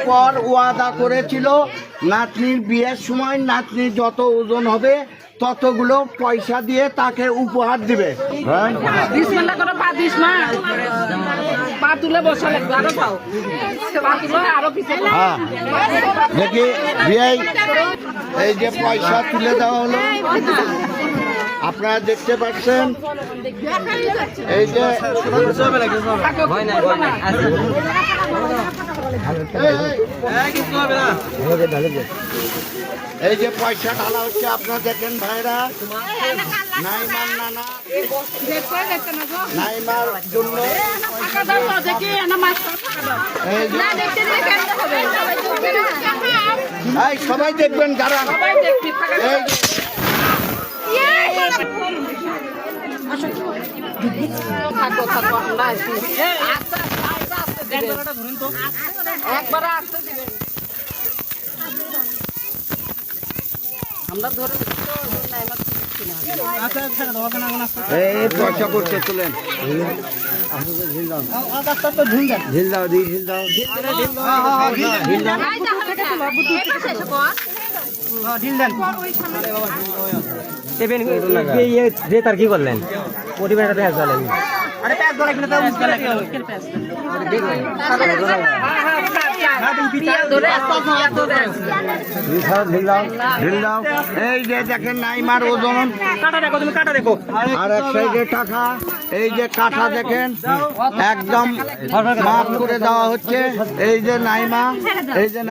পর ওয়াদা করেছিল নাতনির বিয়ের সময় নাতনির যত ওজন হবে ততগুলো পয়সা দিয়ে তাকে উপহার দিবে। হ্যাঁ বিসমিল্লাহ করে পা দিস না, পা তুলে বসা লাগবে, আরো পাও পা তুলে আরো পিছনে। হ্যাঁ দেখি বিয়ে এই যে পয়সা তুলে দেওয়া হলো আপনারা দেখতে পাচ্ছেন। এই যে এই যে পয়সা ঢালা হচ্ছে আপনারা দেখেন ভাইরা। নাইমার নানা নাইমার জন্য এই সবাই দেখবেন যারা এই আমরা ধরে এই পয়সা করতে তুলেন ঢিল দাও দি ঢিল দাও ঢিল দাও তার কি করলেন পরিবারটা দেখা চলেন এই যে দেখেন নাইমার ওজন আর এক সাইডে টাকা। এই যে কাঠা দেখেন একদম মাফ করে দেওয়া হচ্ছে। এই যে নাইমা এই যে